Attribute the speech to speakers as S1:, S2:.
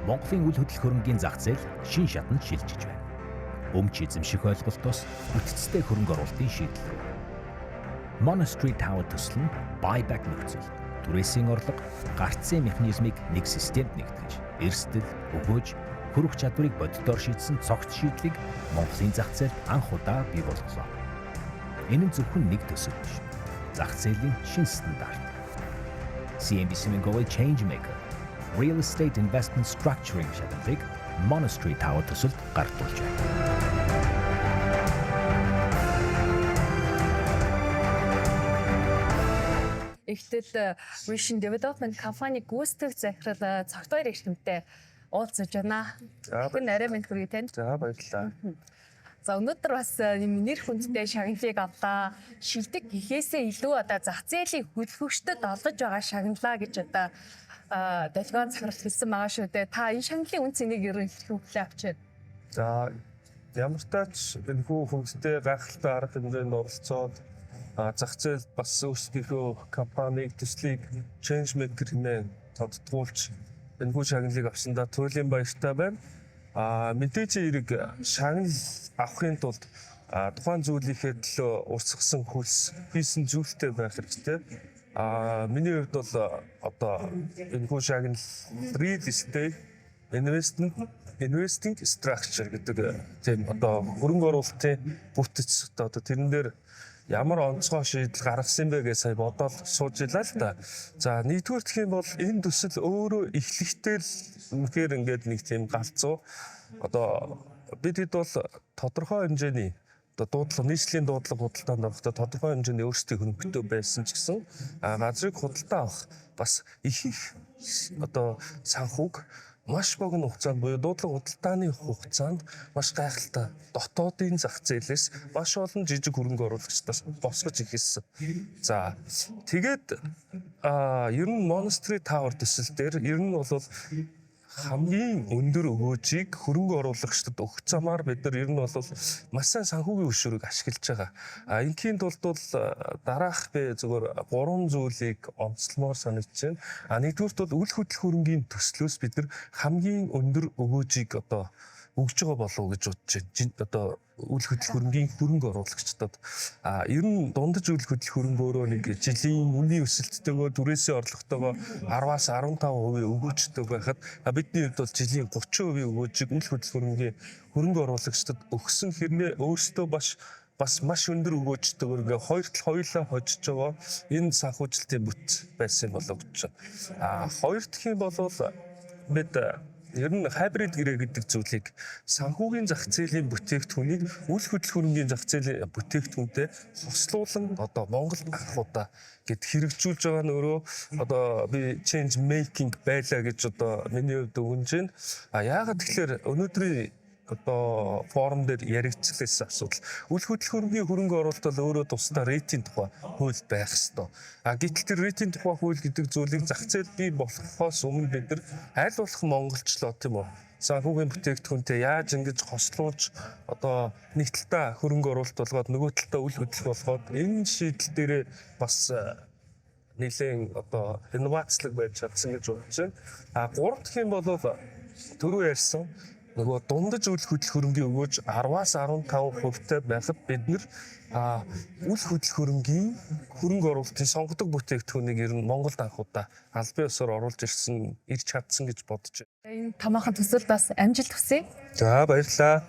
S1: Монголын үл хөдлөх хөрөнгийн зах зээл шин шатанд шилжиж байна. Өмч эзэмших ойлголтоос бүтцтэй хөрөнгө оруулалтын шийдэл рүү. Monastery Tower төсөл нь buyback нөхцөл. Түрээсийн орлого, гарцын механизмыг нэг системд нэгтгэж, эрсдэл, өгөөж, хөрөх чадварыг боддоор шийдсэн цогц шийдлийг Монголын зах зээлд анх удаа бий болголоо. Энэ нь зөвхөн нэг төсөл биш. Зах зээлийн шин стандарт. CNBC-ийн Changemaker Real Estate Investment Structuring шатыг Monastery Tower төсөлд гартуулж байна.
S2: Эхлээд Vision Development компани гүйцэтгэх захирал цогтойр эрхэмтэй уулзаж байна. Хүн арай мэд хүргэе танд.
S3: За баярлалаа.
S2: За өнөөдөр бас нэр хүндтэй шагналыг авлаа. Шилдэг гэхээсээ илүү одоо зах зээлийн хөдөлгөгчдөд олгож байгаа шагналаа гэж одоо Дэлгэн захирал хэлсэн байгаа шүү дээ. Та энэ шагналын үн цэнийг ер нь хэлэх хүлээ авчирь.
S3: За ямар тач энэ хүнстэй гайхалтай арга хэмжээнд оролцоод зах зээл бас өөрсдийнхөө компаниг төслийг Changemaker хэмээн тодтгуулж энэ шагналыг авсандаа туйлын баяртай байна. Мэдээж хэрэг шагнал авахын тулд тухайн зүйлийнхээ төлөө урсгасан хөлс хийсэн зүйлтэй байх хэрэгтэй. Миний хувьд бол одоо энэ шагнал real estate investing structure гэдэг тийм одоо хөрөнгө оруулалтын бүтц одоо тэрэн дээр ямар онцгой шийдэл гаргасан бэ гэж сая бодоод сууж илаа л да. За нэгдүгээр гэх юм бол энэ төсөл өөрөө эхлэхдээ л үнэхээр ингээд нэг тийм галзуу одоо бид хэд бол тодорхой хэмжээний нийслэлийн дуудлага худалдаанд орохдоо тодорхой хэмжээний өөрсдийн хөнгөтэй байсан ч гэсэн газрыг худалдаа авах бас их одоо санхүүг маш богино хугацаанд буюу дуудлага худалдааны хугацаанд маш гайхалтай дотоодын зах зээлээс маш олон жижиг хөрөнгө оруулагчдаас босгож ихэлсэн. За тэгээд ер нь Monastery Tower төсөл дээр ер нь бол хамгийн өндөр өгөөжийг хөрөнгө оруулагчдад өгөх замаар бид нар ер нь бол маш сайн санхүүгийн өшөөрөг ашиглаж байгаа. Инхийн тулд бол дараах би зөвхөн 3 зүйлийг онцлмоор санагдаж байна. Нэгдүгürt бол үл хөдлөх хөрөнгийн төслөөс бид нар хамгийн өндөр өгөөжийг одоо өгж байгаа болов уу гэж бодож байна. Одоо үл хөдлөх хөрөнгийн хөрөнгө оруулагчдад ер нь дундаж үл хөдлөх хөрөнгө өөрөө нэг жилийн үнийн өсөлттэйгөө түрээсийн орлоготойгоо 10-аас 15% өгөөжтэй байхад бидний хувьд бол жилийн 30% өгөөжийг үл хөдлөх хөрөнгийн хөрөнгө оруулагчдад өгсөн хэрнээ өөрсдөө бас маш өндөр өгөөжтэйгээр ингээ хоёрт хоёулаа хожиж байгаа энэ санхүүжилтийн бүт байсан болов гэж байна. Хоёр дахь юм бол бид ер нь хайбрид гэрээ гэдэг зүйлийг санхүүгийн зах зээлийн бүтээгдэхүүнийг үл хөдлөх хөрөнгийн зах зээлийн бүтээгдэхүүнтэй хослуулан одоо Монгол анх удаа гэд хэрэгжүүлж байгаа нь өөрөө одоо би change making байлаа гэж одоо миний хувьд өгнж байна. Яагаад тэгэхээр өнөөдрийн одоо форум дээр яригдчихлээс асуудал. Үл хөдлөх хөрөнгийн хөрөнгө оруулалт бол өөрөө тусдаа рейтинг тухай хууль байх ёстой. Гэтэл тэр рейтинг тухай хууль гэдэг зүйлийг зах зээл бий болохоос өмнө бид нар аль болох монголчлоо тийм үү? Санхүүгийн бүтээгдэхүүнтэй яаж ингэж хослуулж одоо нэг талдаа хөрөнгө оруулалт болгоод нөгөө талдаа үл хөдлөх болгоод энэ шийдэл дээрээ бас нэлээд одоо инновацлог байж чадсан гэж бодож байна. Гурав дахь юм бол түрүү ярьсан нөгөө дундаж үл хөдлөх хөрөнгийн өгөөж 10-аас 15% байхад бид нэр үл хөдлөх хөрөнгийн хөрөнгө оруулалтын сонгодог бүтээгдэхүүнийг ер нь Монголд анх удаа албан ёсоор оруулж ирж чадсан гэж бодож байна.
S2: Энэ томоохон төсөл бас амжилт хүсье.
S3: За баярлалаа.